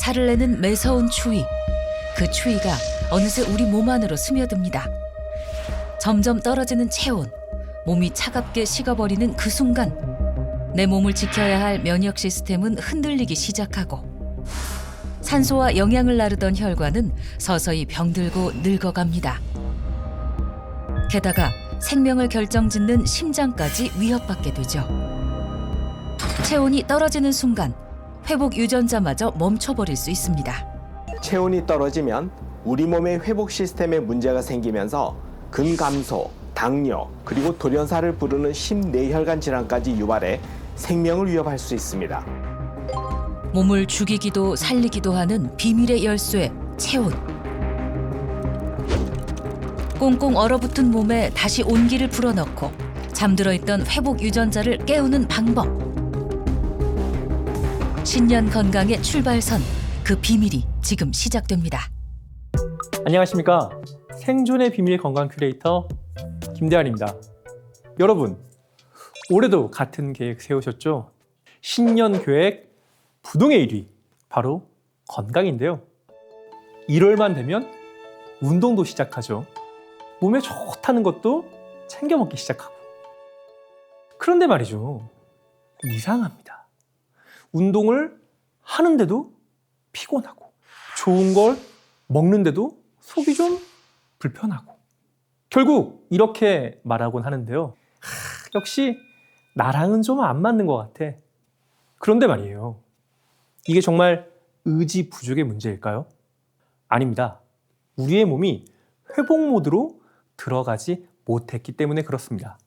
화를 내는 매서운 추위. 그 추위가 어느새 우리 몸 안으로 스며듭니다. 점점 떨어지는 체온. 몸이 차갑게 식어버리는 그 순간 내 몸을 지켜야 할 면역 시스템은 흔들리기 시작하고 산소와 영양을 나르던 혈관은 서서히 병들고 늙어갑니다. 게다가 생명을 결정짓는 심장까지 위협받게 되죠. 체온이 떨어지는 순간 회복 유전자마저 멈춰버릴 수 있습니다. 체온이 떨어지면 우리 몸의 회복 시스템에 문제가 생기면서 근감소, 당뇨, 그리고 돌연사를 부르는 심내혈관 질환까지 유발해 생명을 위협할 수 있습니다. 몸을 죽이기도 살리기도 하는 비밀의 열쇠, 체온. 꽁꽁 얼어붙은 몸에 다시 온기를 불어넣고 잠들어 있던 회복 유전자를 깨우는 방법. 신년 건강의 출발선, 그 비밀이 지금 시작됩니다. 안녕하십니까. 생존의 비밀 건강 큐레이터 김대환입니다. 여러분, 올해도 같은 계획 세우셨죠? 신년 계획 부동의 1위, 바로 건강인데요. 1월만 되면 운동도 시작하죠. 몸에 좋다는 것도 챙겨 먹기 시작하고. 그런데 말이죠, 이상합니다. 운동을 하는데도 피곤하고, 좋은 걸 먹는데도 속이 좀 불편하고. 결국 이렇게 말하곤 하는데요. 역시 나랑은 좀 안 맞는 것 같아. 그런데 말이에요, 이게 정말 의지 부족의 문제일까요? 아닙니다. 우리의 몸이 회복 모드로 들어가지 못했기 때문에 그렇습니다.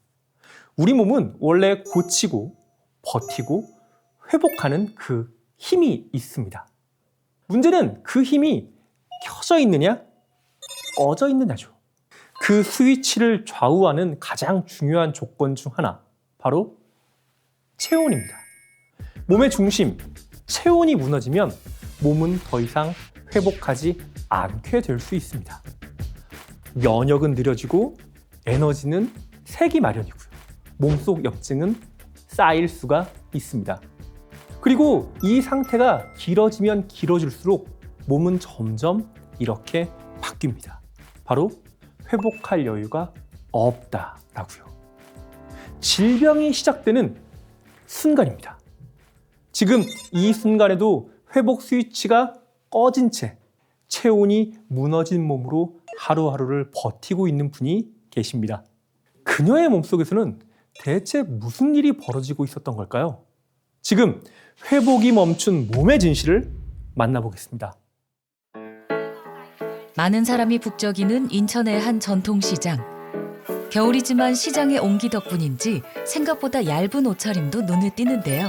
우리 몸은 원래 고치고 버티고 회복하는 그 힘이 있습니다. 문제는 그 힘이 켜져 있느냐, 꺼져 있느냐죠. 그 스위치를 좌우하는 가장 중요한 조건 중 하나, 바로 체온입니다. 몸의 중심, 체온이 무너지면 몸은 더 이상 회복하지 않게 될 수 있습니다. 면역은 느려지고 에너지는 새기 마련이고요. 몸속 염증은 쌓일 수가 있습니다. 그리고 이 상태가 길어지면 길어질수록 몸은 점점 이렇게 바뀝니다. 바로 회복할 여유가 없다라고요. 질병이 시작되는 순간입니다. 지금 이 순간에도 회복 스위치가 꺼진 채 체온이 무너진 몸으로 하루하루를 버티고 있는 분이 계십니다. 그녀의 몸속에서는 대체 무슨 일이 벌어지고 있었던 걸까요? 지금 회복이 멈춘 몸의 진실을 만나보겠습니다. 많은 사람이 북적이는 인천의 한 전통시장. 겨울이지만 시장의 온기 덕분인지 생각보다 얇은 옷차림도 눈에 띄는데요.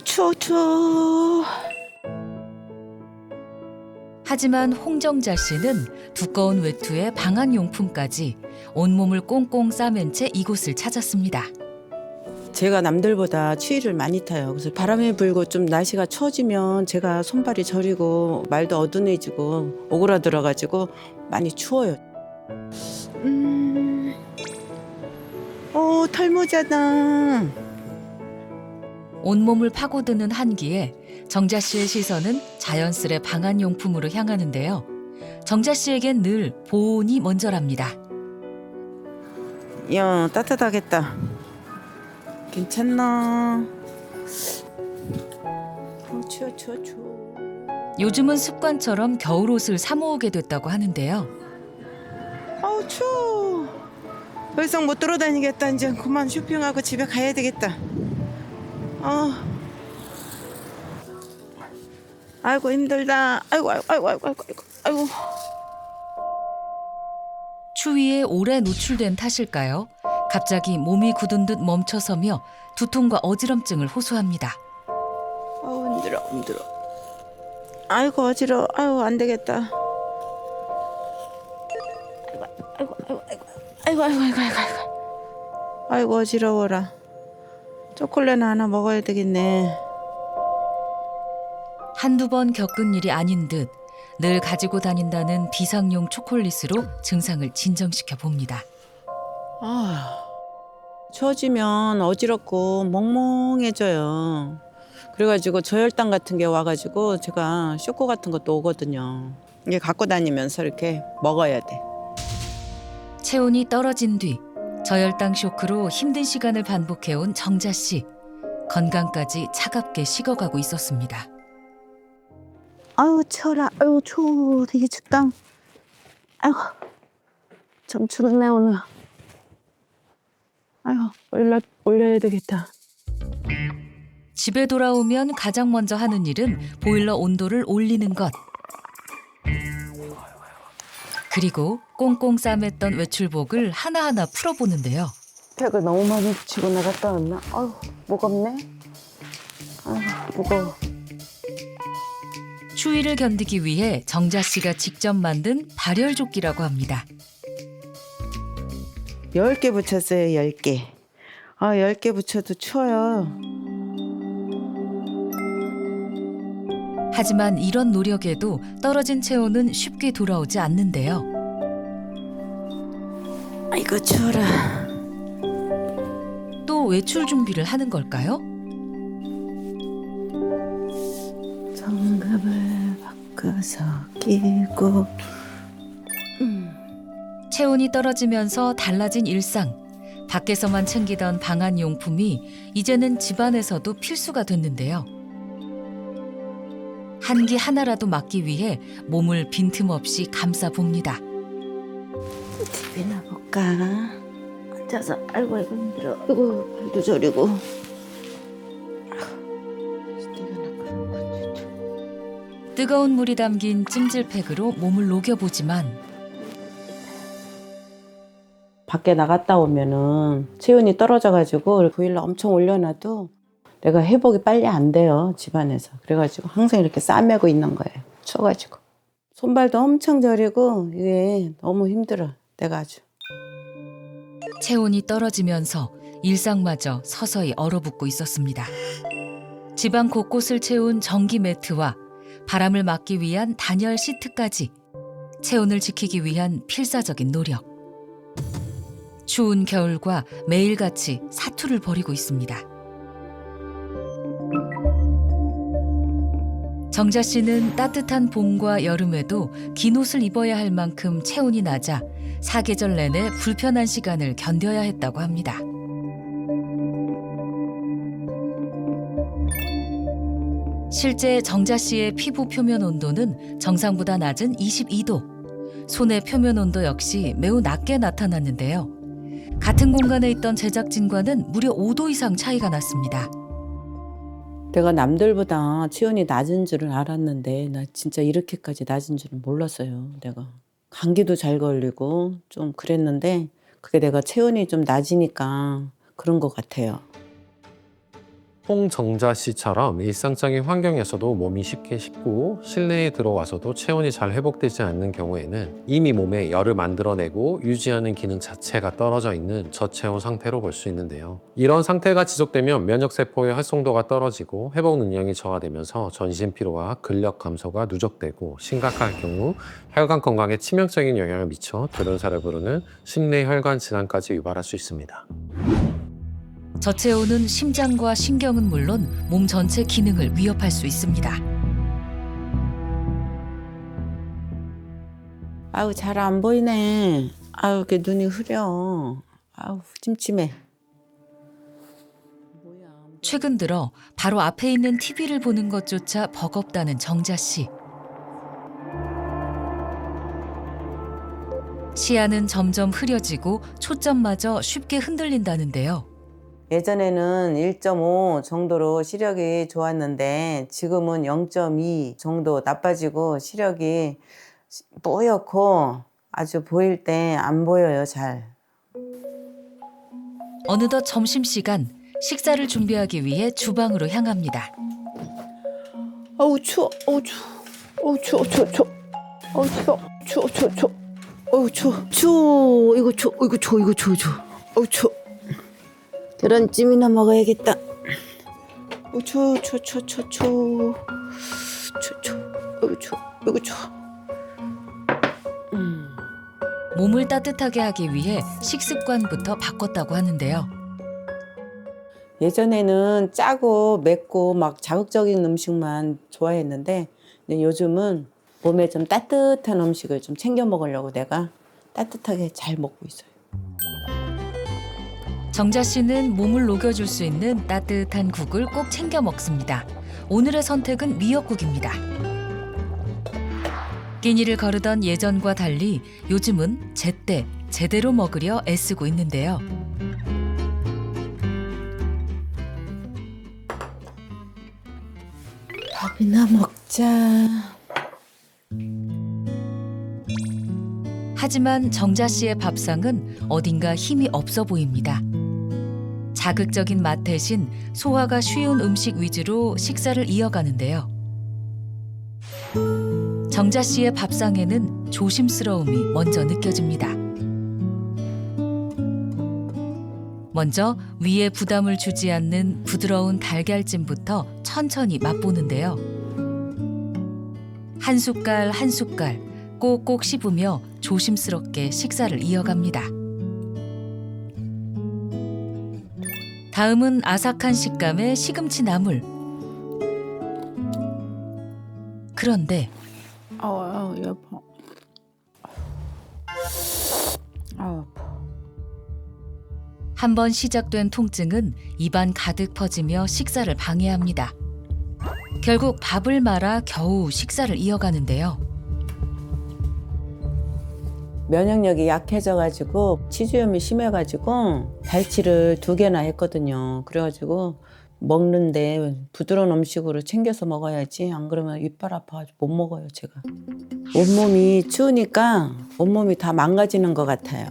추워. 하지만 홍정자 씨는 두꺼운 외투에 방한용품까지 온몸을 꽁꽁 싸맨 채 이곳을 찾았습니다. 제가 남들보다 추위를 많이 타요. 그래서 바람이 불고 좀 날씨가 추워지면 제가 손발이 저리고 말도 어두해지고 오그라들어가지고 많이 추워요. 탈모잖아. 온몸을 파고드는 한기에 정자 씨의 시선은 자연스레 방한용품으로 향하는데요. 정자 씨에겐 늘 보온이 먼저랍니다. 야, 따뜻하겠다. 괜찮나? 추워. 요즘은 습관처럼 겨울옷을 사 모으게 됐다고 하는데요. 추워. 더 이상 못 돌아다니겠다. 이제 그만 쇼핑하고 집에 가야 되겠다. 아이고 힘들다. 아이고. 추위에 오래 노출된 탓일까요? 갑자기 몸이 굳은 듯 멈춰서며 두통과 어지럼증을 호소합니다. 힘들어. 아이고 어지러워. 안 되겠다. 아이고 어지러워라. 초콜릿 하나 먹어야 되겠네. 한두 번 겪은 일이 아닌 듯 늘 가지고 다닌다는 비상용 초콜릿으로 증상을 진정시켜 봅니다. 추워지면 어지럽고 멍멍해져요. 그래가지고 저혈당 같은 게 와가지고 제가 쇼크 같은 것도 오거든요. 이게 갖고 다니면서 이렇게 먹어야 돼. 체온이 떨어진 뒤 저혈당 쇼크로 힘든 시간을 반복해온 정자 씨. 건강까지 차갑게 식어가고 있었습니다. 아유 추워라. 아유 추워. 되게 춥다. 아이고 좀 춥네 오늘. 아유 올려야 되겠다. 집에 돌아오면 가장 먼저 하는 일은 보일러 온도를 올리는 것. 그리고 꽁꽁 싸맸던 외출복을 하나하나 풀어보는데요. 팩을 너무 많이 치고 나갔다 왔나? 아유 무겁네. 아유 무거워. 추위를 견디기 위해 정자 씨가 직접 만든 발열조끼라고 합니다. 10개 붙였어요, 10개. 10개 붙여도 추워요. 하지만 이런 노력에도 떨어진 체온은 쉽게 돌아오지 않는데요. 아이고, 추워라. 또 외출 준비를 하는 걸까요? 장갑을 바꿔서 끼고. 체온이 떨어지면서 달라진 일상. 밖에서만 챙기던 방한용품이 이제는 집안에서도 필수가 됐는데요. 한기 하나라도 막기 위해 몸을 빈틈없이 감싸봅니다. TV나 볼까? 앉아서 아이고 힘들어. 아이고 발도 저리고. 뜨거운 물이 담긴 찜질팩으로 몸을 녹여보지만 밖에 나갔다 오면은 체온이 떨어져가지고 보일러 엄청 올려놔도 내가 회복이 빨리 안 돼요, 집안에서. 그래가지고 항상 이렇게 싸매고 있는 거예요, 추워가지고. 손발도 엄청 저리고 이게 너무 힘들어, 내가 아주. 체온이 떨어지면서 일상마저 서서히 얼어붙고 있었습니다. 집안 곳곳을 채운 전기 매트와 바람을 막기 위한 단열 시트까지 체온을 지키기 위한 필사적인 노력. 추운 겨울과 매일같이 사투를 벌이고 있습니다. 정자 씨는 따뜻한 봄과 여름에도 긴 옷을 입어야 할 만큼 체온이 낮아 사계절 내내 불편한 시간을 견뎌야 했다고 합니다. 실제 정자 씨의 피부 표면 온도는 정상보다 낮은 22도. 손의 표면 온도 역시 매우 낮게 나타났는데요. 같은 공간에 있던 제작진과는 무려 5도 이상 차이가 났습니다. 내가 남들보다 체온이 낮은 줄은 알았는데 나 진짜 이렇게까지 낮은 줄은 몰랐어요, 내가. 감기도 잘 걸리고 좀 그랬는데 그게 내가 체온이 좀 낮으니까 그런 것 같아요. 홍정자 씨처럼 일상적인 환경에서도 몸이 쉽게 식고 실내에 들어와서도 체온이 잘 회복되지 않는 경우에는 이미 몸에 열을 만들어내고 유지하는 기능 자체가 떨어져 있는 저체온 상태로 볼 수 있는데요. 이런 상태가 지속되면 면역세포의 활성도가 떨어지고 회복 능력이 저하되면서 전신 피로와 근력 감소가 누적되고 심각할 경우 혈관 건강에 치명적인 영향을 미쳐 돌연사를 부르는 심내 혈관 질환까지 유발할 수 있습니다. 저체온은 심장과 신경은 물론 몸 전체 기능을 위협할 수 있습니다. 아우, 잘 안 보이네. 아우, 이렇게 눈이 흐려. 아우, 찜찜해. 최근 들어 바로 앞에 있는 TV를 보는 것조차 버겁다는 정자 씨. 시야는 점점 흐려지고 초점마저 쉽게 흔들린다는데요. 예전에는 1.5 정도로 시력이 좋았는데 지금은 0.2 정도 나빠지고 시력이 뽀얗고 아주 보일 때 안 보여요, 잘. 어느덧 점심시간, 식사를 준비하기 위해 주방으로 향합니다. 어우, 추워. 어우, 추워. 어우, 추워, 추워, 추워. 어우, 추워. 추워, 추워, 추워. 어우, 추워. 추워. 이거 추워. 이거 추워. 이거 추워, 추워. 어우, 추워. 계란찜이나 먹어야겠다. 어우, 추워, 추워, 추워, 추워, 추워. 추워, 추워. 어우, 추워. 이거 추워. 몸을 따뜻하게 하기 위해 식습관부터 바꿨다고 하는데요. 예전에는 짜고 맵고 막 자극적인 음식만 좋아했는데 이제 요즘은 몸에 좀 따뜻한 음식을 좀 챙겨 먹으려고 내가 따뜻하게 잘 먹고 있어요. 정자 씨는 몸을 녹여줄 수 있는 따뜻한 국을 꼭 챙겨 먹습니다. 오늘의 선택은 미역국입니다. 끼니를 거르던 예전과 달리 요즘은 제때 제대로 먹으려 애쓰고 있는데요. 밥이나 먹자. 하지만 정자 씨의 밥상은 어딘가 힘이 없어 보입니다. 자극적인 맛 대신 소화가 쉬운 음식 위주로 식사를 이어가는데요. 정자 씨의 밥상에는 조심스러움이 먼저 느껴집니다. 먼저 위에 부담을 주지 않는 부드러운 달걀찜부터 천천히 맛보는데요. 한 숟갈 한 숟갈 꼭꼭 씹으며 조심스럽게 식사를 이어갑니다. 다음은 아삭한 식감의 시금치 나물. 그런데 여보. 아파. 한 번 시작된 통증은 입안 가득 퍼지며 식사를 방해합니다. 결국 밥을 말아 겨우 식사를 이어가는데요. 면역력이 약해져가지고 치주염이 심해가지고 달치를 2개나 했거든요. 그래가지고 먹는데 부드러운 음식으로 챙겨서 먹어야지 안 그러면 이빨 아파가지고 못 먹어요 제가. 온몸이 추우니까 온몸이 다 망가지는 것 같아요.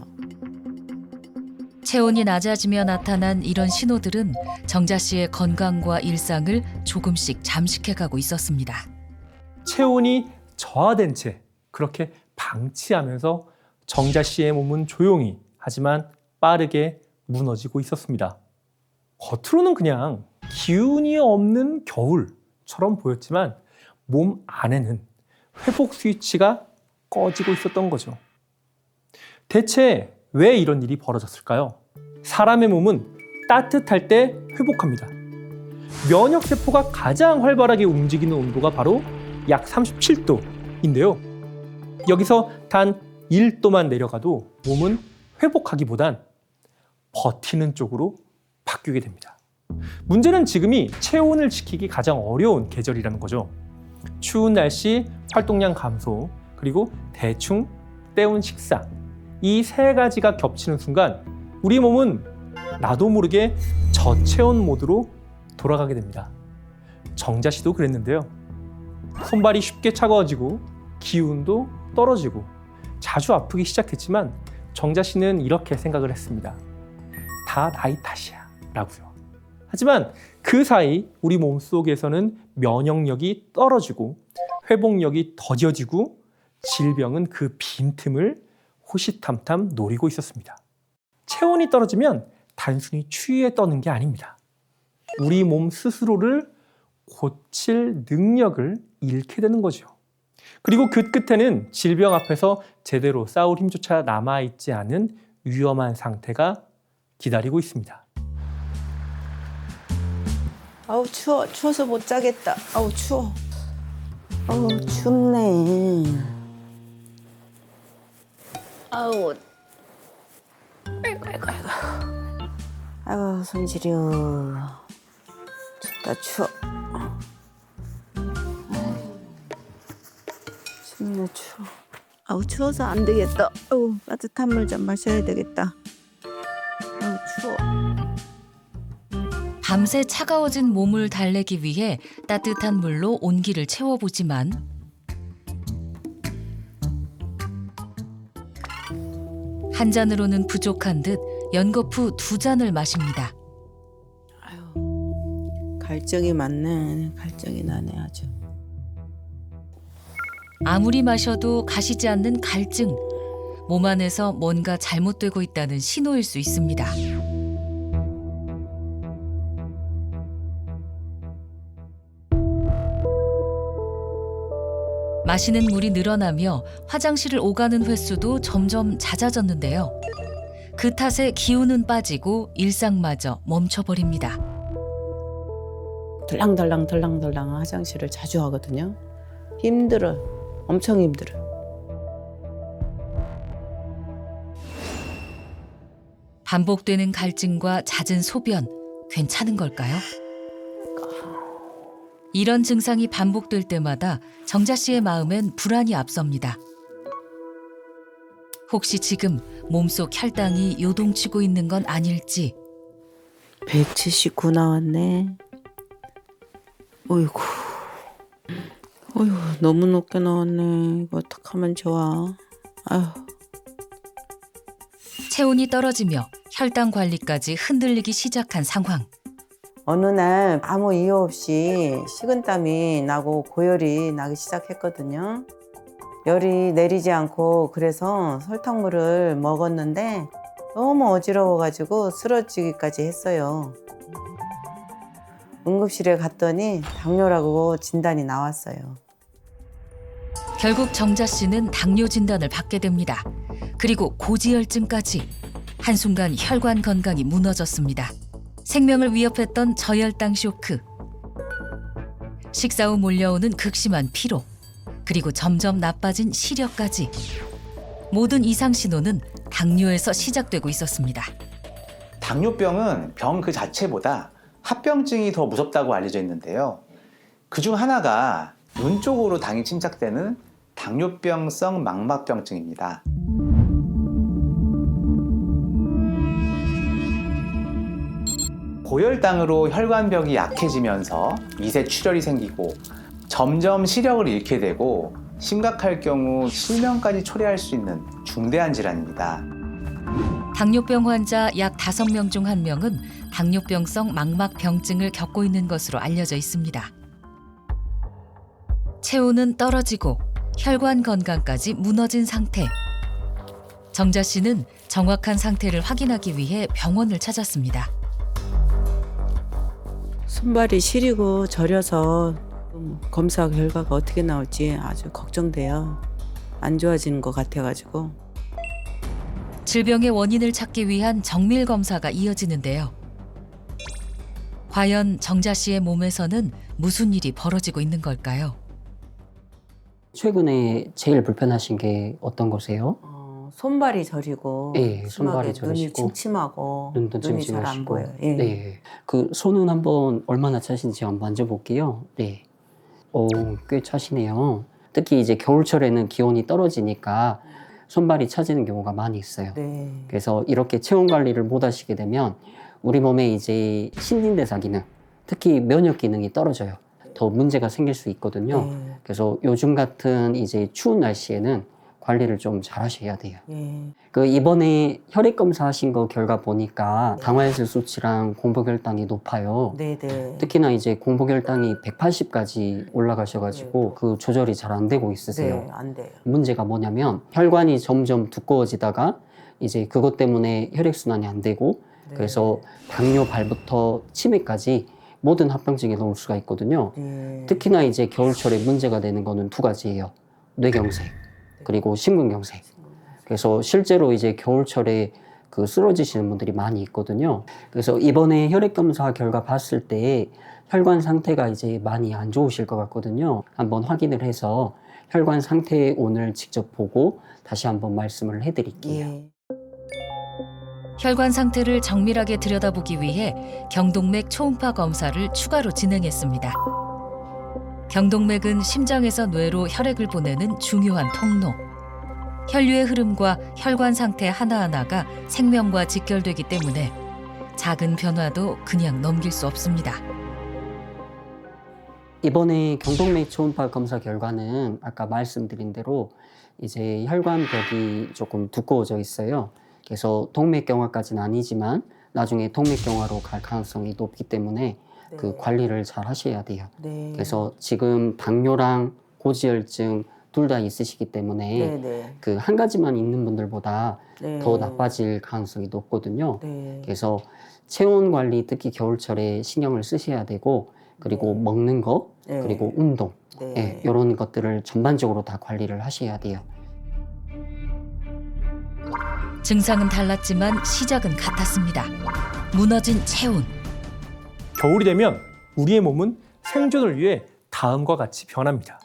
체온이 낮아지며 나타난 이런 신호들은 정자 씨의 건강과 일상을 조금씩 잠식해가고 있었습니다. 체온이 저하된 채 그렇게 방치하면서 정자 씨의 몸은 조용히 하지만 빠르게 무너지고 있었습니다. 겉으로는 그냥 기운이 없는 겨울처럼 보였지만 몸 안에는 회복 스위치가 꺼지고 있었던 거죠. 대체 왜 이런 일이 벌어졌을까요? 사람의 몸은 따뜻할 때 회복합니다. 면역세포가 가장 활발하게 움직이는 온도가 바로 약 37도인데요. 여기서 단 1도만 내려가도 몸은 회복하기보단 버티는 쪽으로 바뀌게 됩니다. 문제는 지금이 체온을 지키기 가장 어려운 계절이라는 거죠. 추운 날씨, 활동량 감소, 그리고 대충 때운 식사, 이 3가지가 겹치는 순간 우리 몸은 나도 모르게 저체온 모드로 돌아가게 됩니다. 정자 씨도 그랬는데요. 손발이 쉽게 차가워지고 기운도 떨어지고 자주 아프기 시작했지만 정자 씨는 이렇게 생각을 했습니다. 다 나이 탓이야 라고요. 하지만 그 사이 우리 몸속에서는 면역력이 떨어지고 회복력이 더뎌지고 질병은 그 빈틈을 호시탐탐 노리고 있었습니다. 체온이 떨어지면 단순히 추위에 떠는 게 아닙니다. 우리 몸 스스로를 고칠 능력을 잃게 되는 거죠. 그리고 그 끝에는 질병 앞에서 제대로 싸울 힘조차 남아있지 않은 위험한 상태가 기다리고 있습니다. 아우 추워. 추워서 못 자겠다. 아우 추워. 아우 춥네. 아우 아이고 손 시려. 춥다 추워. 춥네 추워. 아우 추워서 안 되겠다. 아우 따뜻한 물 좀 마셔야 되겠다. 아우 추워. 밤새 차가워진 몸을 달래기 위해 따뜻한 물로 온기를 채워보지만 한 잔으로는 부족한 듯 연거푸 2잔을 마십니다. 아유 갈증이 많네. 갈증이 나네 아주. 아무리 마셔도 가시지 않는 갈증. 몸 안에서 뭔가 잘못되고 있다는 신호일 수 있습니다. 마시는 물이 늘어나며 화장실을 오가는 횟수도 점점 잦아졌는데요. 그 탓에 기운은 빠지고 일상마저 멈춰버립니다. 덜랑덜랑 화장실을 자주 하거든요. 힘들어. 엄청 힘들어. 반복되는 갈증과 잦은 소변 괜찮은 걸까요? 이런 증상이 반복될 때마다 정자 씨의 마음엔 불안이 앞섭니다. 혹시 지금 몸속 혈당이 요동치고 있는 건 아닐지. 179 나왔네. 어이구. 어휴, 너무 높게 나왔네. 이거 어떡하면 좋아. 아휴. 체온이 떨어지며 혈당 관리까지 흔들리기 시작한 상황. 어느 날 아무 이유 없이 식은땀이 나고 고열이 나기 시작했거든요. 열이 내리지 않고 그래서 설탕물을 먹었는데 너무 어지러워가지고 쓰러지기까지 했어요. 응급실에 갔더니 당뇨라고 진단이 나왔어요. 결국 정자 씨는 당뇨 진단을 받게 됩니다. 그리고 고지혈증까지. 한순간 혈관 건강이 무너졌습니다. 생명을 위협했던 저혈당 쇼크. 식사 후 몰려오는 극심한 피로. 그리고 점점 나빠진 시력까지. 모든 이상 신호는 당뇨에서 시작되고 있었습니다. 당뇨병은 병 그 자체보다 합병증이 더 무섭다고 알려져 있는데요. 그중 하나가 눈 쪽으로 당이 침착되는 당뇨병성 망막병증입니다. 고혈당으로 혈관벽이 약해지면서 미세 출혈이 생기고 점점 시력을 잃게 되고 심각할 경우 실명까지 초래할 수 있는 중대한 질환입니다. 당뇨병 환자 약 5명 중 1명은 당뇨병성 망막병증을 겪고 있는 것으로 알려져 있습니다. 체온은 떨어지고 혈관 건강까지 무너진 상태. 정자 씨는 정확한 상태를 확인하기 위해 병원을 찾았습니다. 손발이 시리고 저려서 검사 결과가 어떻게 나올지 아주 걱정돼요. 안 좋아지는 것 같아가지고. 질병의 원인을 찾기 위한 정밀 검사가 이어지는데요. 과연 정자 씨의 몸에서는 무슨 일이 벌어지고 있는 걸까요? 최근에 제일 불편하신 게 어떤 거세요? 손발이 저리고 예, 손발이 눈이 저리시고 침침하고 눈도 눈이 잘 안 침침하시고. 보여요. 예. 네. 그 손은 한번 얼마나 차신지 한번 만져볼게요. 네. 꽤 차시네요. 특히 이제 겨울철에는 기온이 떨어지니까 손발이 차지는 경우가 많이 있어요. 네. 그래서 이렇게 체온 관리를 못 하시게 되면 우리 몸에 이제 신진대사 기능, 특히 면역 기능이 떨어져요. 더 문제가 생길 수 있거든요. 네. 그래서 요즘 같은 이제 추운 날씨에는 관리를 좀 잘 하셔야 돼요. 예. 그 이번에 혈액 검사하신 거 결과 보니까 당화혈색 수치랑 공복혈당이 높아요. 네네. 특히나 이제 공복혈당이 180까지 올라가셔가지고 그 조절이 잘 안 되고 있으세요. 네, 안 돼요. 문제가 뭐냐면 혈관이 점점 두꺼워지다가 이제 그것 때문에 혈액순환이 안 되고 네. 그래서 당뇨 발부터 치매까지 모든 합병증에 넣을 수가 있거든요. 네. 특히나 이제 겨울철에 문제가 되는 거는 2가지예요. 뇌경색 그리고 심근경색. 그래서 실제로 이제 겨울철에 그 쓰러지시는 분들이 많이 있거든요. 그래서 이번에 혈액 검사 결과 봤을 때 혈관 상태가 이제 많이 안 좋으실 것 같거든요. 한번 확인을 해서 혈관 상태 오늘 직접 보고 다시 한번 말씀을 해드릴게요. 예. 혈관 상태를 정밀하게 들여다보기 위해 경동맥 초음파 검사를 추가로 진행했습니다. 경동맥은 심장에서 뇌로 혈액을 보내는 중요한 통로. 혈류의 흐름과 혈관 상태 하나하나가 생명과 직결되기 때문에 작은 변화도 그냥 넘길 수 없습니다. 이번에 경동맥 초음파 검사 결과는 아까 말씀드린 대로 이제 혈관벽이 조금 두꺼워져 있어요. 그래서 동맥경화까지는 아니지만 나중에 동맥경화로 갈 가능성이 높기 때문에 그 관리를 잘 하셔야 돼요. 네. 그래서 지금 당뇨랑 고지혈증 둘 다 있으시기 때문에 네네. 그 한 가지만 있는 분들보다 네. 더 나빠질 가능성이 높거든요. 네. 그래서 체온 관리 특히 겨울철에 신경을 쓰셔야 되고 그리고 먹는 거 네. 그리고 운동 네. 예, 이런 것들을 전반적으로 다 관리를 하셔야 돼요. 증상은 달랐지만 시작은 같았습니다. 무너진 체온. 겨울이 되면 우리의 몸은 생존을 위해 다음과 같이 변합니다.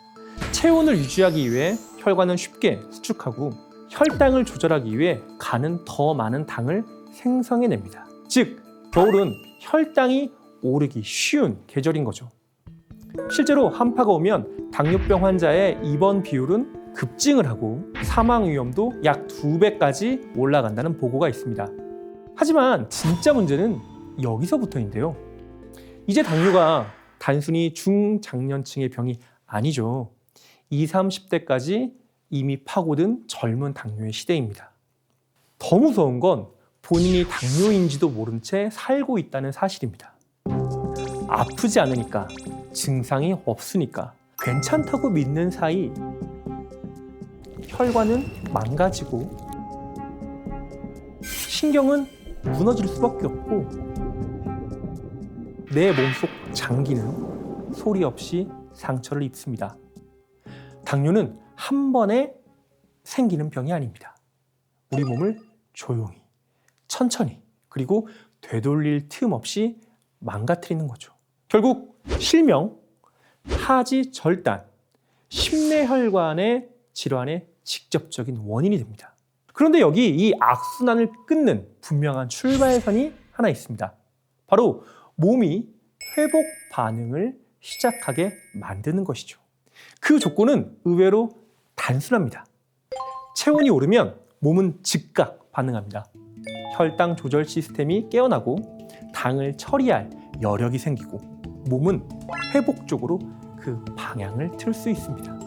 체온을 유지하기 위해 혈관은 쉽게 수축하고 혈당을 조절하기 위해 간은 더 많은 당을 생성해냅니다. 즉, 겨울은 혈당이 오르기 쉬운 계절인 거죠. 실제로 한파가 오면 당뇨병 환자의 입원 비율은 급증을 하고 사망 위험도 약 2배까지 올라간다는 보고가 있습니다. 하지만 진짜 문제는 여기서부터인데요. 이제 당뇨가 단순히 중장년층의 병이 아니죠. 20, 30대까지 이미 파고든 젊은 당뇨의 시대입니다. 더 무서운 건 본인이 당뇨인지도 모른 채 살고 있다는 사실입니다. 아프지 않으니까, 증상이 없으니까, 괜찮다고 믿는 사이 혈관은 망가지고 신경은 무너질 수밖에 없고 내 몸속 장기는 소리 없이 상처를 입습니다. 당뇨는 한 번에 생기는 병이 아닙니다. 우리 몸을 조용히, 천천히, 그리고 되돌릴 틈 없이 망가뜨리는 거죠. 결국 실명, 하지 절단, 심내혈관의 질환의 직접적인 원인이 됩니다. 그런데 여기 이 악순환을 끊는 분명한 출발선이 하나 있습니다. 바로 몸이 회복 반응을 시작하게 만드는 것이죠. 그 조건은 의외로 단순합니다. 체온이 오르면 몸은 즉각 반응합니다. 혈당 조절 시스템이 깨어나고 당을 처리할 여력이 생기고 몸은 회복적으로 그 방향을 틀 수 있습니다.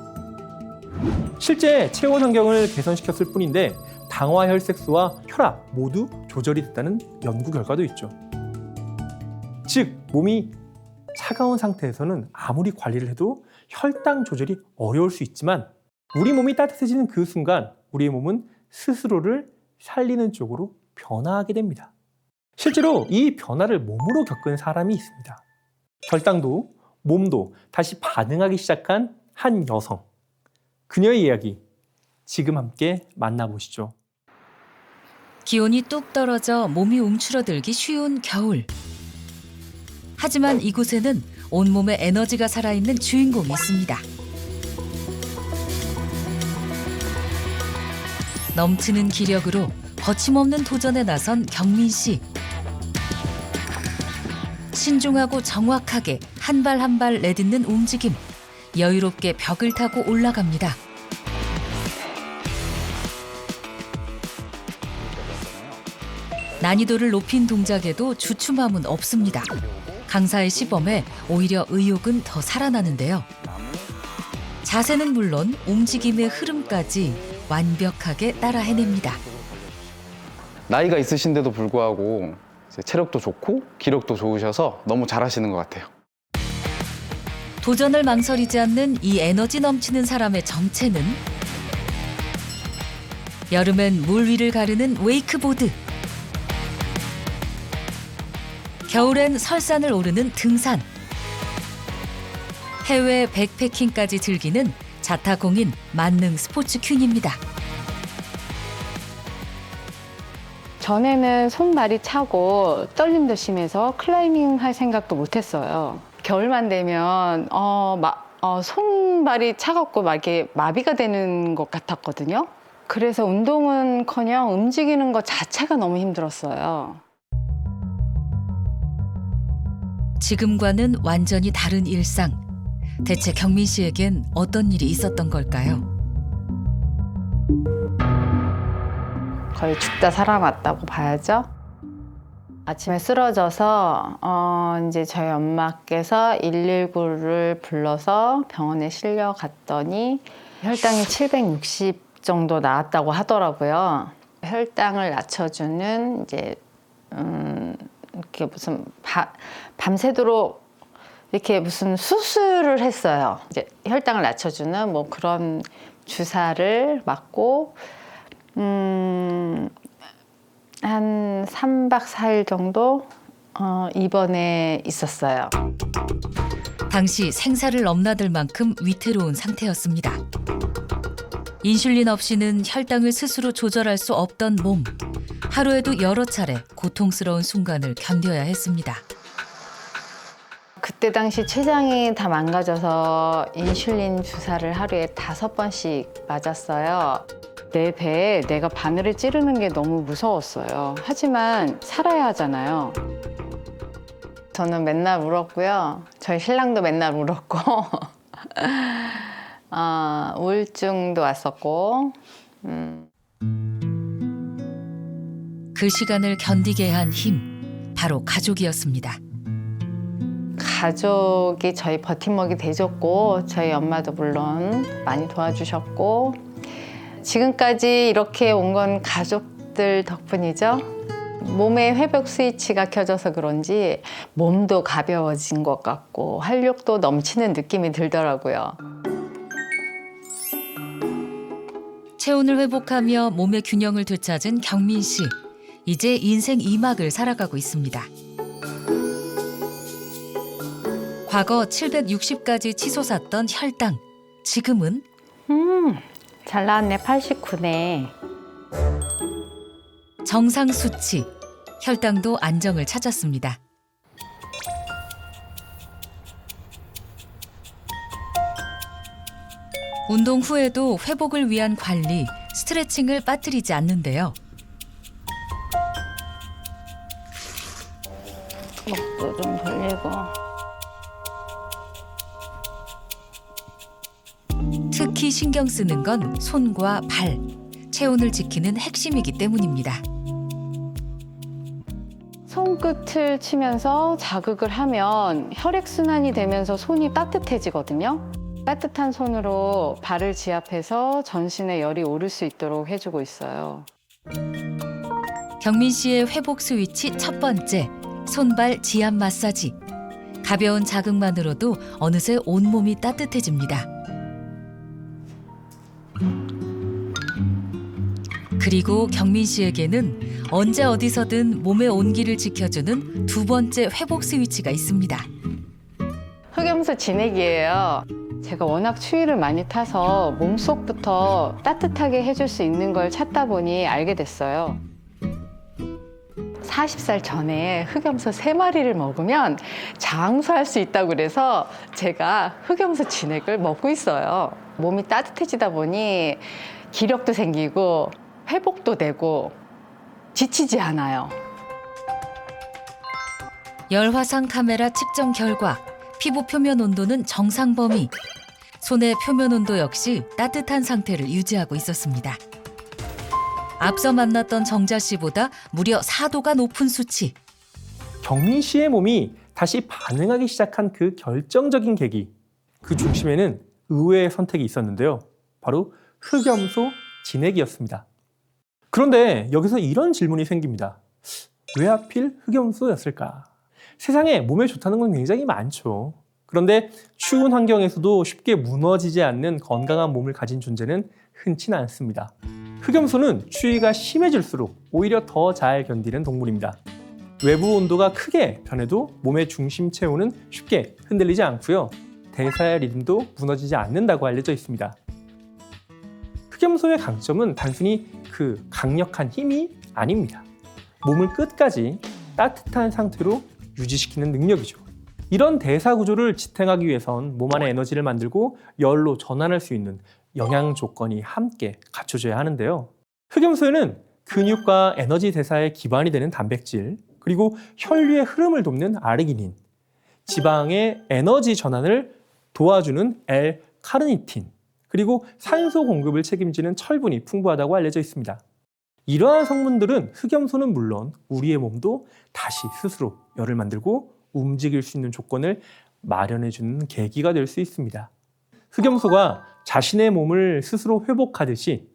실제 체온 환경을 개선시켰을 뿐인데 당화 혈색소와 혈압 모두 조절이 됐다는 연구 결과도 있죠. 즉, 몸이 차가운 상태에서는 아무리 관리를 해도 혈당 조절이 어려울 수 있지만 우리 몸이 따뜻해지는 그 순간 우리의 몸은 스스로를 살리는 쪽으로 변화하게 됩니다. 실제로 이 변화를 몸으로 겪은 사람이 있습니다. 혈당도 몸도 다시 반응하기 시작한 한 여성. 그녀의 이야기 지금 함께 만나보시죠. 기온이 뚝 떨어져 몸이 움츠러들기 쉬운 겨울. 하지만 이곳에는 온몸에 에너지가 살아있는 주인공이 있습니다. 넘치는 기력으로 거침없는 도전에 나선 경민 씨. 신중하고 정확하게 한 발 한 발 내딛는 움직임. 여유롭게 벽을 타고 올라갑니다. 난이도를 높인 동작에도 주춤함은 없습니다. 강사의 시범에 오히려 의욕은 더 살아나는데요. 자세는 물론 움직임의 흐름까지 완벽하게 따라 해냅니다. 나이가 있으신데도 불구하고 이제 체력도 좋고 기력도 좋으셔서 너무 잘하시는 것 같아요. 도전을 망설이지 않는 이 에너지 넘치는 사람의 정체는 여름엔 물 위를 가르는 웨이크보드, 겨울엔 설산을 오르는 등산, 해외 백패킹까지 즐기는 자타공인 만능 스포츠 퀸입니다. 전에는 손발이 차고 떨림도 심해서 클라이밍 할 생각도 못했어요. 겨울만 되면 손발이 차갑고 막 이렇게 마비가 되는 것 같았거든요. 그래서 운동은커녕 움직이는 것 자체가 너무 힘들었어요. 지금과는 완전히 다른 일상. 대체 경민 씨에겐 어떤 일이 있었던 걸까요? 거의 죽다 살아났다고 봐야죠. 아침에 쓰러져서 이제 저희 엄마께서 119를 불러서 병원에 실려갔더니 혈당이 760 정도 나왔다고 하더라고요. 혈당을 낮춰주는 이제 이렇게 무슨 밤새도록 이렇게 무슨 수술을 했어요. 이제 혈당을 낮춰주는 뭐 그런 주사를 맞고 한 3박 4일 정도 입원해 있었어요. 당시 생사를 넘나들 만큼 위태로운 상태였습니다. 인슐린 없이는 혈당을 스스로 조절할 수 없던 몸. 하루에도 여러 차례 고통스러운 순간을 견뎌야 했습니다. 그 그때 당시 췌장이 다 망가져서 인슐린 주사를 하루에 5번씩 맞았어요. 내 배에 내가 바늘을 찌르는 게 너무 무서웠어요. 하지만 살아야 하잖아요. 저는 맨날 울었고요. 저희 신랑도 맨날 울었고 우울증도 왔었고 그 시간을 견디게 한 힘, 바로 가족이었습니다. 가족이 저희 버팀목이 돼줬고 저희 엄마도 물론 많이 도와주셨고 지금까지 이렇게 온 건 가족들 덕분이죠. 몸의 회복 스위치가 켜져서 그런지 몸도 가벼워진 것 같고 활력도 넘치는 느낌이 들더라고요. 체온을 회복하며 몸의 균형을 되찾은 경민 씨. 이제 인생 2막을 살아가고 있습니다. 과거 760까지 치솟았던 혈당. 지금은 잘 나왔네. 89네. 정상 수치. 혈당도 안정을 찾았습니다. 운동 후에도 회복을 위한 관리, 스트레칭을 빠뜨리지 않는데요. 목도 좀 돌리고. 특히 신경 쓰는 건 손과 발, 체온을 지키는 핵심이기 때문입니다. 손끝을 치면서 자극을 하면 혈액순환이 되면서 손이 따뜻해지거든요. 따뜻한 손으로 발을 지압해서 전신에 열이 오를 수 있도록 해주고 있어요. 경민 씨의 회복 스위치 첫 번째, 손발 지압 마사지. 가벼운 자극만으로도 어느새 온몸이 따뜻해집니다. 그리고 경민 씨에게는 언제 어디서든 몸의 온기를 지켜주는 두 번째 회복 스위치가 있습니다. 흑염소 진액이에요. 제가 워낙 추위를 많이 타서 몸속부터 따뜻하게 해줄 수 있는 걸 찾다 보니 알게 됐어요. 40살 전에 흑염소 3마리를 먹으면 장수할 수 있다고 그래서 제가 흑염소 진액을 먹고 있어요. 몸이 따뜻해지다 보니 기력도 생기고 회복도 되고 지치지 않아요. 열화상 카메라 측정 결과 피부 표면 온도는 정상 범위. 손의 표면 온도 역시 따뜻한 상태를 유지하고 있었습니다. 앞서 만났던 정자 씨보다 무려 4도가 높은 수치. 경민 씨의 몸이 다시 반응하기 시작한 그 결정적인 계기. 그 중심에는 의외의 선택이 있었는데요. 바로 흑염소 진액이었습니다. 그런데 여기서 이런 질문이 생깁니다. 왜 하필 흑염소였을까? 세상에 몸에 좋다는 건 굉장히 많죠. 그런데 추운 환경에서도 쉽게 무너지지 않는 건강한 몸을 가진 존재는 흔치는 않습니다. 흑염소는 추위가 심해질수록 오히려 더 잘 견디는 동물입니다. 외부 온도가 크게 변해도 몸의 중심 체온은 쉽게 흔들리지 않고요. 대사의 리듬도 무너지지 않는다고 알려져 있습니다. 흑염소의 강점은 단순히 그 강력한 힘이 아닙니다. 몸을 끝까지 따뜻한 상태로 유지시키는 능력이죠. 이런 대사 구조를 지탱하기 위해선 몸 안에 에너지를 만들고 열로 전환할 수 있는 영양 조건이 함께 갖춰져야 하는데요. 흑염소에는 근육과 에너지 대사의 기반이 되는 단백질, 그리고 혈류의 흐름을 돕는 아르기닌, 지방의 에너지 전환을 도와주는 L-카르니틴, 그리고 산소 공급을 책임지는 철분이 풍부하다고 알려져 있습니다. 이러한 성분들은 흑염소는 물론 우리의 몸도 다시 스스로 열을 만들고 움직일 수 있는 조건을 마련해주는 계기가 될 수 있습니다. 흑염소가 자신의 몸을 스스로 회복하듯이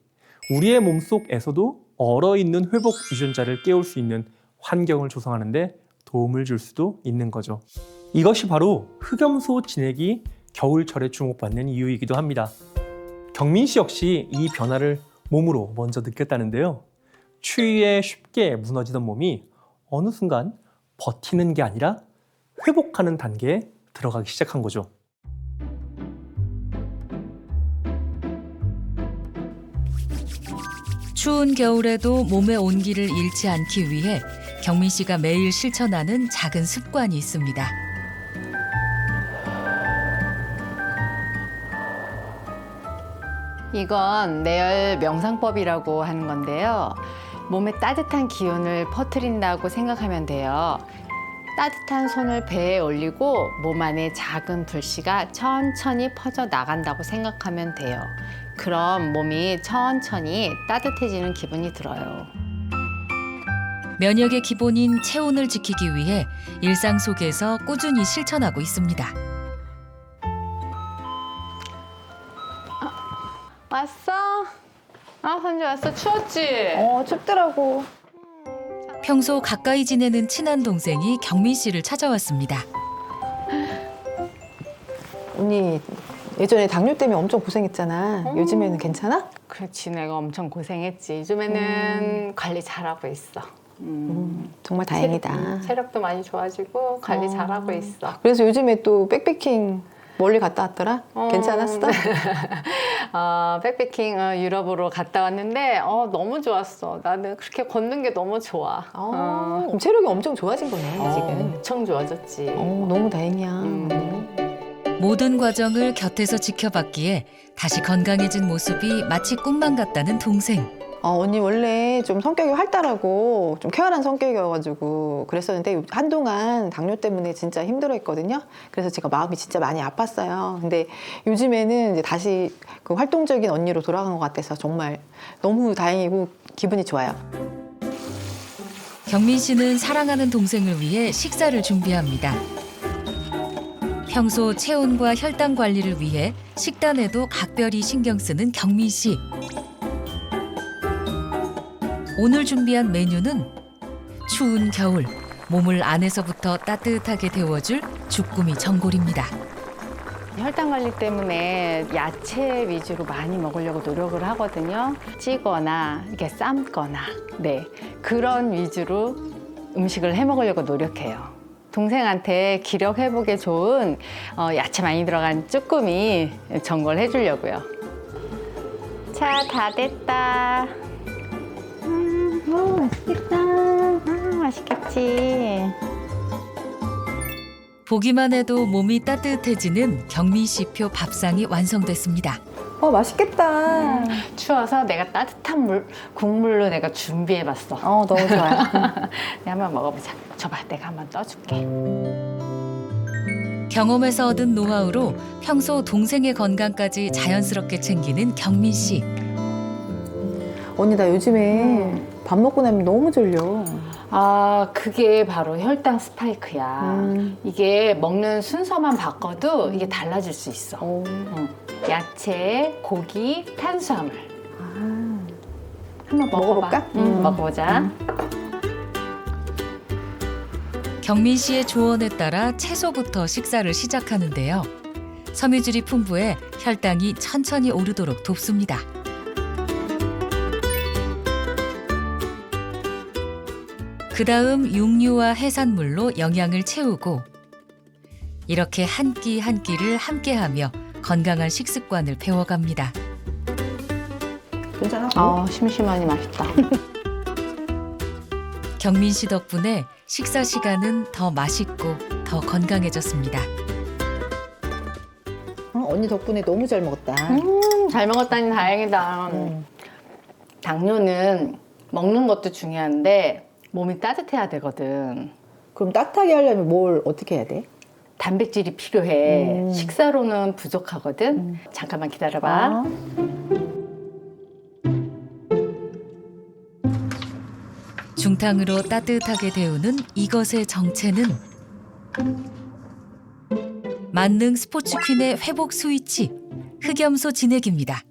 우리의 몸속에서도 얼어있는 회복 유전자를 깨울 수 있는 환경을 조성하는 데 도움을 줄 수도 있는 거죠. 이것이 바로 흑염소 진액이 겨울철에 주목받는 이유이기도 합니다. 경민 씨 역시 이 변화를 몸으로 먼저 느꼈다는데요. 추위에 쉽게 무너지던 몸이 어느 순간 버티는 게 아니라 회복하는 단계에 들어가기 시작한 거죠. 추운 겨울에도 몸의 온기를 잃지 않기 위해 경민 씨가 매일 실천하는 작은 습관이 있습니다. 이건 내열 명상법이라고 하는 건데요. 몸에 따뜻한 기운을 퍼뜨린다고 생각하면 돼요. 따뜻한 손을 배에 올리고 몸 안에 작은 불씨가 천천히 퍼져 나간다고 생각하면 돼요. 그럼 몸이 천천히 따뜻해지는 기분이 들어요. 면역의 기본인 체온을 지키기 위해 일상 속에서 꾸준히 실천하고 있습니다. 왔어? 아, 선주 왔어. 추웠지? 춥더라고. 평소 가까이 지내는 친한 동생이 경민 씨를 찾아왔습니다. 언니 예전에 당뇨 때문에 엄청 고생했잖아. 요즘에는 괜찮아? 그렇지, 내가 엄청 고생했지. 요즘에는 관리 잘하고 있어. 정말 다행이다. 체력도 많이 좋아지고 관리 잘하고 있어. 그래서 요즘에 또 백패킹 멀리 갔다 왔더라? 괜찮았어? 백패킹 유럽으로 갔다 왔는데 너무 좋았어. 나는 그렇게 걷는 게 너무 좋아. 그럼 체력이 엄청 좋아진 거네, 지금. 엄청 좋아졌지. 너무 다행이야. 모든 과정을 곁에서 지켜봤기에 다시 건강해진 모습이 마치 꿈만 같다는 동생. 언니 원래 좀 성격이 활달하고 좀 쾌활한 성격이어가지고 그랬었는데 한동안 당뇨 때문에 진짜 힘들어했거든요. 그래서 제가 마음이 진짜 많이 아팠어요. 근데 요즘에는 이제 다시 그 활동적인 언니로 돌아간 것 같아서 정말 너무 다행이고 기분이 좋아요. 경민 씨는 사랑하는 동생을 위해 식사를 준비합니다. 평소 체온과 혈당 관리를 위해 식단에도 각별히 신경 쓰는 경민 씨. 오늘 준비한 메뉴는 추운 겨울 몸을 안에서부터 따뜻하게 데워줄 주꾸미 전골입니다. 혈당 관리 때문에 야채 위주로 많이 먹으려고 노력을 하거든요. 찌거나 이렇게 삶거나 그런 위주로 음식을 해 먹으려고 노력해요. 동생한테 기력 회복에 좋은 야채 많이 들어간 쭈꾸미 전골 해주려고요. 자, 다 됐다. 맛있겠다. 맛있겠지. 보기만 해도 몸이 따뜻해지는 경민 씨표 밥상이 완성됐습니다. 맛있겠다. 추워서 내가 따뜻한 국물로 내가 준비해봤어. 너무 좋아요. 내가 한번 먹어보자. 줘봐, 내가 한번 떠줄게. 경험에서 얻은 노하우로 평소 동생의 건강까지 자연스럽게 챙기는 경민 씨. 언니 나 요즘에 밥 먹고 나면 너무 졸려. 그게 바로 혈당 스파이크야. 이게 먹는 순서만 바꿔도 이게 달라질 수 있어. 야채, 고기, 탄수화물. 한번 먹어볼까? 먹어보자. 경민 씨의 조언에 따라 채소부터 식사를 시작하는데요. 섬유질이 풍부해 혈당이 천천히 오르도록 돕습니다. 그다음 육류와 해산물로 영양을 채우고 이렇게 한 끼 한 끼를 함께하며 건강한 식습관을 배워갑니다. 괜찮아? 심심하니 맛있다. 경민 씨 덕분에 식사 시간은 더 맛있고 더 건강해졌습니다. 언니 덕분에 너무 잘 먹었다. 잘 먹었다니 다행이다. 당뇨는 먹는 것도 중요한데 몸이 따뜻해야 되거든. 그럼 따뜻하게 하려면 뭘 어떻게 해야 돼? 단백질이 필요해. 식사로는 부족하거든. 잠깐만 기다려봐. 중탕으로 따뜻하게 데우는 이것의 정체는 만능 스포츠 퀸의 회복 스위치 흑염소 진액입니다.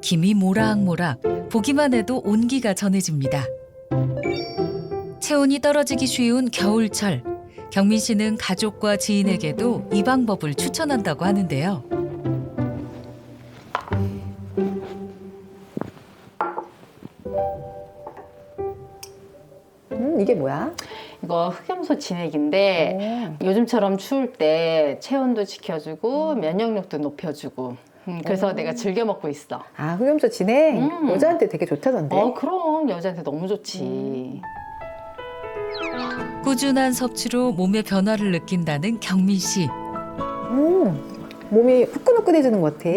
김이 모락모락 보기만 해도 온기가 전해집니다. 체온이 떨어지기 쉬운 겨울철 경민 씨는 가족과 지인에게도 이 방법을 추천한다고 하는데요. 이게 뭐야? 이거 흑염소 진액인데 요즘처럼 추울 때 체온도 지켜주고 면역력도 높여주고 그래서 내가 즐겨 먹고 있어. 흑염소 진액? 여자한테 되게 좋다던데. 그럼 여자한테 너무 좋지. 꾸준한 섭취로 몸의 변화를 느낀다는 경민 씨. 몸이 후끈후끈해지는 것 같아.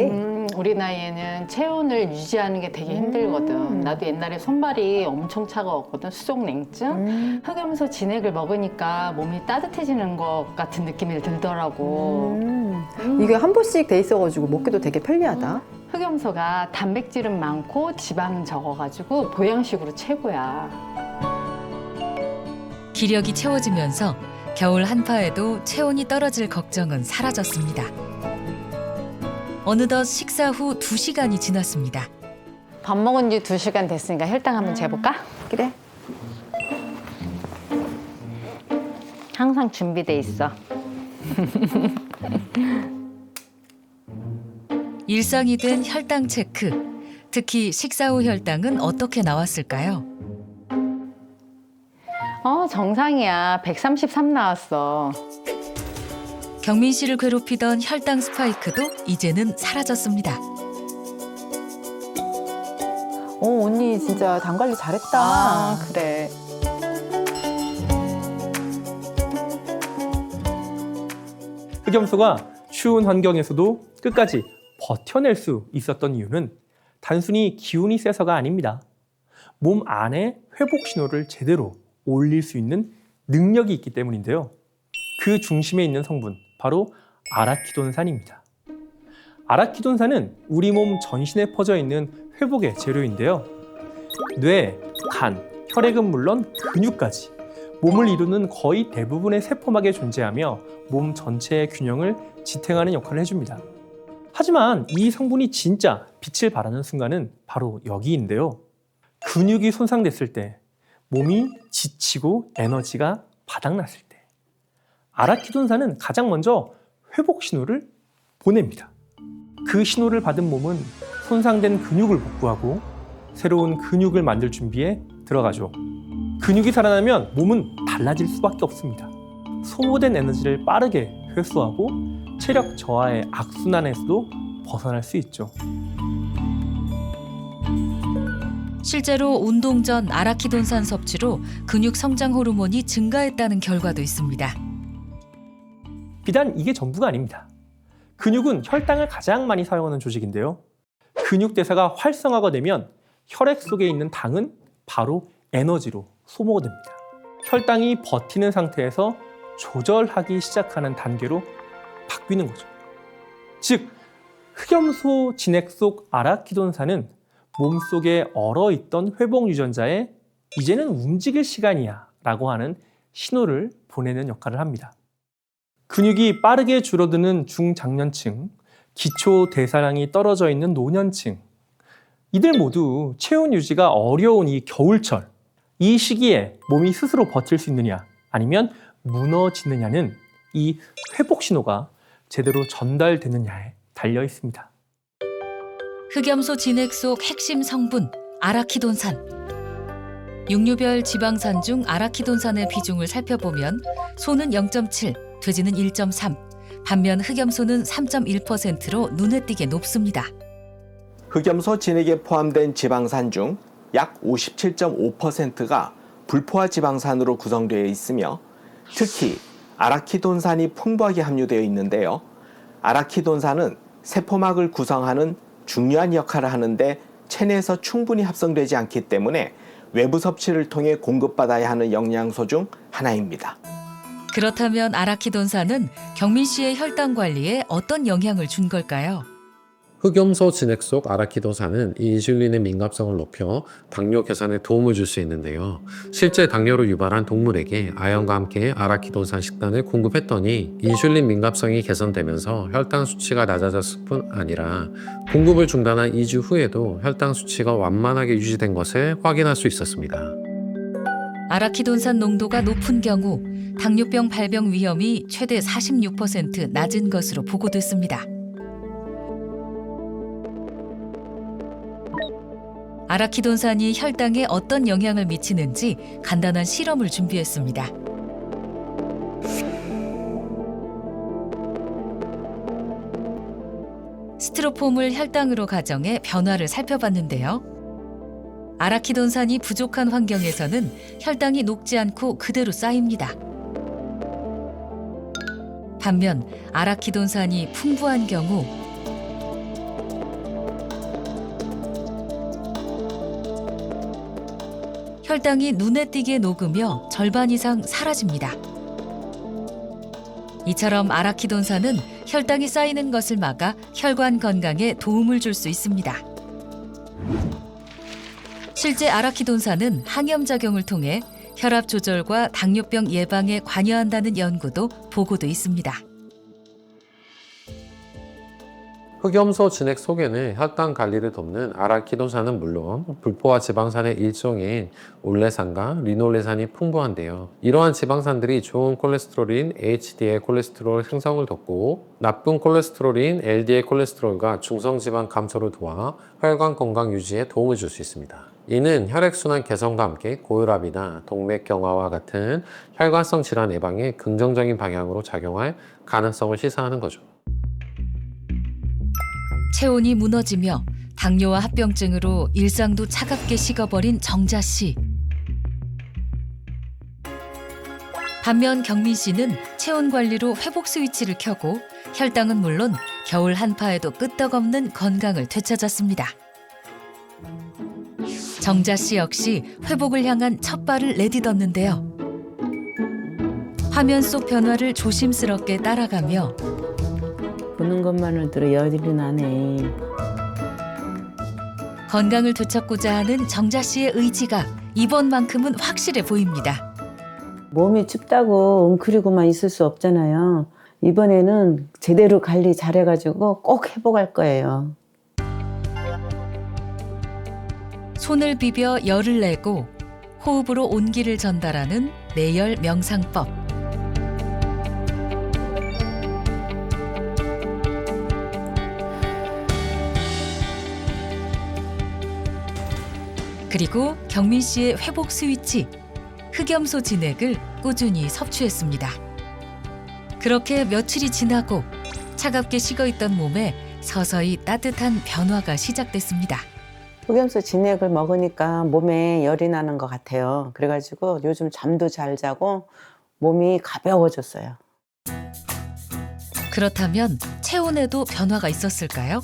우리 나이에는 체온을 유지하는 게 되게 힘들거든. 나도 옛날에 손발이 엄청 차가웠거든. 수족냉증. 흑염소 진액을 먹으니까 몸이 따뜻해지는 것 같은 느낌이 들더라고. 이게 한 포씩 돼 있어가지고 먹기도 되게 편리하다. 흑염소가 단백질은 많고 지방은 적어가지고 보양식으로 최고야. 기력이 채워지면서 겨울 한파에도 체온이 떨어질 걱정은 사라졌습니다. 어느덧 식사 후 2시간이 지났습니다. 밥 먹은 지 2시간 됐으니까 혈당 한번 재볼까? 그래. 항상 준비돼 있어. 일상이 된 혈당 체크. 특히 식사 후 혈당은 어떻게 나왔을까요? 정상이야. 133 나왔어. 경민 씨를 괴롭히던 혈당 스파이크도 이제는 사라졌습니다. 언니 진짜 당 관리 잘했다. 그래. 흑염소가 추운 환경에서도 끝까지 버텨낼 수 있었던 이유는 단순히 기운이 세서가 아닙니다. 몸 안에 회복 신호를 제대로 올릴 수 있는 능력이 있기 때문인데요. 그 중심에 있는 성분, 바로 아라키돈산입니다. 아라키돈산은 우리 몸 전신에 퍼져 있는 회복의 재료인데요. 뇌, 간, 혈액은 물론 근육까지 몸을 이루는 거의 대부분의 세포막에 존재하며 몸 전체의 균형을 지탱하는 역할을 해줍니다. 하지만 이 성분이 진짜 빛을 발하는 순간은 바로 여기인데요. 근육이 손상됐을 때, 몸이 지치고 에너지가 바닥났을 때, 아라키돈산은 가장 먼저 회복 신호를 보냅니다. 그 신호를 받은 몸은 손상된 근육을 복구하고 새로운 근육을 만들 준비에 들어가죠. 근육이 살아나면 몸은 달라질 수밖에 없습니다. 소모된 에너지를 빠르게 회수하고 체력 저하의 악순환에서도 벗어날 수 있죠. 실제로 운동 전 아라키돈산 섭취로 근육 성장 호르몬이 증가했다는 결과도 있습니다. 비단 이게 전부가 아닙니다. 근육은 혈당을 가장 많이 사용하는 조직인데요. 근육 대사가 활성화가 되면 혈액 속에 있는 당은 바로 에너지로 소모가 됩니다. 혈당이 버티는 상태에서 조절하기 시작하는 단계로 바뀌는 거죠. 즉, 흑염소 진액 속 아라키돈산은 몸속에 얼어있던 회복 유전자에 이제는 움직일 시간이야 라고 하는 신호를 보내는 역할을 합니다. 근육이 빠르게 줄어드는 중장년층, 기초 대사량이 떨어져 있는 노년층, 이들 모두 체온 유지가 어려운 이 겨울철, 이 시기에 몸이 스스로 버틸 수 있느냐 아니면 무너지느냐는 이 회복 신호가 제대로 전달되느냐에 달려 있습니다. 흑염소 진액 속 핵심 성분 아라키돈산. 육류별 지방산 중 아라키돈산의 비중을 살펴보면 소는 0.7, 돼지는 1.3, 반면 흑염소는 3.1%로 눈에 띄게 높습니다. 흑염소 진액에 포함된 지방산 중 약 57.5%가 불포화 지방산으로 구성되어 있으며 특히 아라키돈산이 풍부하게 함유되어 있는데요. 아라키돈산은 세포막을 구성하는 중요한 역할을 하는데 체내에서 충분히 합성되지 않기 때문에 외부 섭취를 통해 공급받아야 하는 영양소 중 하나입니다. 그렇다면 아라키돈산은 경민 씨의 혈당 관리에 어떤 영향을 준 걸까요? 흑염소 진액 속 아라키돈산은 인슐린의 민감성을 높여 당뇨 개선에 도움을 줄 수 있는데요. 실제 당뇨를 유발한 동물에게 아연과 함께 아라키돈산 식단을 공급했더니 인슐린 민감성이 개선되면서 혈당 수치가 낮아졌을 뿐 아니라 공급을 중단한 2주 후에도 혈당 수치가 완만하게 유지된 것을 확인할 수 있었습니다. 아라키돈산 농도가 높은 경우 당뇨병 발병 위험이 최대 46% 낮은 것으로 보고됐습니다. 아라키돈산이 혈당에 어떤 영향을 미치는지 간단한 실험을 준비했습니다. 스티로폼을 혈당으로 가정해 변화를 살펴봤는데요. 아라키돈산이 부족한 환경에서는 혈당이 녹지 않고 그대로 쌓입니다. 반면 아라키돈산이 풍부한 경우 혈당이 눈에 띄게 녹으며 절반 이상 사라집니다. 이처럼 아라키돈산은 혈당이 쌓이는 것을 막아 혈관 건강에 도움을 줄 수 있습니다. 실제 아라키돈산은 항염작용을 통해 혈압 조절과 당뇨병 예방에 관여한다는 연구도 보고돼 있습니다. 흑염소 진액 속에는 혈당 관리를 돕는 아라키돈산은 물론 불포화 지방산의 일종인 올레산과 리놀레산이 풍부한데요. 이러한 지방산들이 좋은 콜레스테롤인 HDL 콜레스테롤 생성을 돕고 나쁜 콜레스테롤인 LDL 콜레스테롤과 중성지방 감소를 도와 혈관 건강 유지에 도움을 줄 수 있습니다. 이는 혈액순환 개선과 함께 고혈압이나 동맥경화와 같은 혈관성 질환 예방에 긍정적인 방향으로 작용할 가능성을 시사하는 거죠. 체온이 무너지며 당뇨와 합병증으로 일상도 차갑게 식어버린 정자 씨. 반면 경민 씨는 체온 관리로 회복 스위치를 켜고 혈당은 물론 겨울 한파에도 끄떡없는 건강을 되찾았습니다. 정자 씨 역시 회복을 향한 첫 발을 내딛었는데요. 화면 속 변화를 조심스럽게 따라가며 보는 것만으로도 열이 나네. 건강을 되찾고자 하는 정자 씨의 의지가 이번만큼은 확실해 보입니다. 몸이 춥다고 웅크리고만 있을 수 없잖아요. 이번에는 제대로 관리 잘해가지고 꼭 회복할 거예요. 손을 비벼 열을 내고 호흡으로 온기를 전달하는 내열 명상법. 그리고 경민 씨의 회복 스위치, 흑염소 진액을 꾸준히 섭취했습니다. 그렇게 며칠이 지나고 차갑게 식어있던 몸에 서서히 따뜻한 변화가 시작됐습니다. 흑염소 진액을 먹으니까 몸에 열이 나는 것 같아요. 그래가지고 요즘 잠도 잘 자고 몸이 가벼워졌어요. 그렇다면 체온에도 변화가 있었을까요?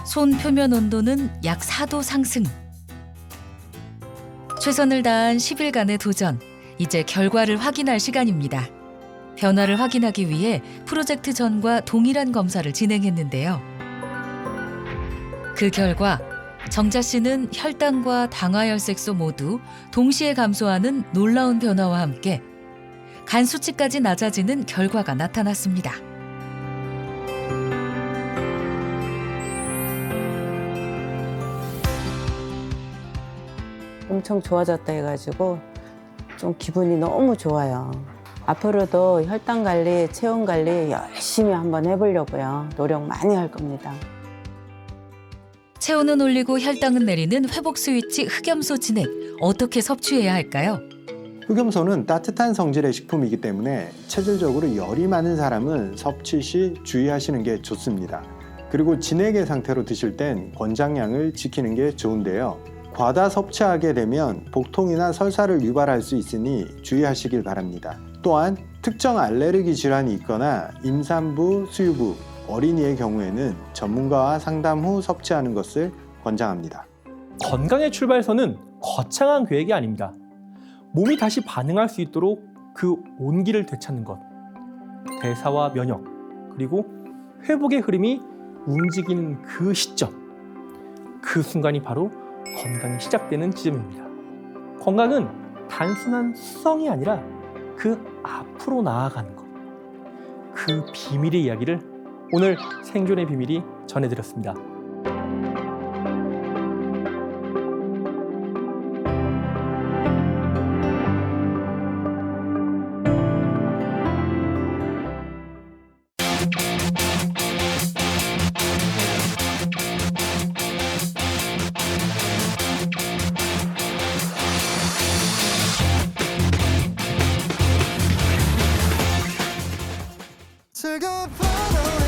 손 표면 온도는 약 4도 상승. 최선을 다한 10일간의 도전. 이제 결과를 확인할 시간입니다. 변화를 확인하기 위해 프로젝트 전과 동일한 검사를 진행했는데요. 그 결과 정자 씨는 혈당과 당화혈색소 모두 동시에 감소하는 놀라운 변화와 함께 간 수치까지 낮아지는 결과가 나타났습니다. 엄청 좋아졌다 해가지고 좀 기분이 너무 좋아요. 앞으로도 혈당 관리, 체온 관리 열심히 한번 해보려고요. 노력 많이 할 겁니다. 체온은 올리고 혈당은 내리는 회복 스위치 흑염소 진액. 어떻게 섭취해야 할까요? 흑염소는 따뜻한 성질의 식품이기 때문에 체질적으로 열이 많은 사람은 섭취 시 주의하시는 게 좋습니다. 그리고 진액의 상태로 드실 땐 권장량을 지키는 게 좋은데요. 과다 섭취하게 되면 복통이나 설사를 유발할 수 있으니 주의하시길 바랍니다. 또한 특정 알레르기 질환이 있거나 임산부, 수유부, 어린이의 경우에는 전문가와 상담 후 섭취하는 것을 권장합니다. 건강의 출발선은 거창한 계획이 아닙니다. 몸이 다시 반응할 수 있도록 그 온기를 되찾는 것, 대사와 면역, 그리고 회복의 흐름이 움직이는 그 시점, 그 순간이 바로 건강이 시작되는 지점입니다. 건강은 단순한 수성이 아니라 그 앞으로 나아가는 것, 그 비밀의 이야기를 오늘 생존의 비밀이 전해드렸습니다. 즐거운 follow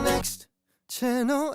next channel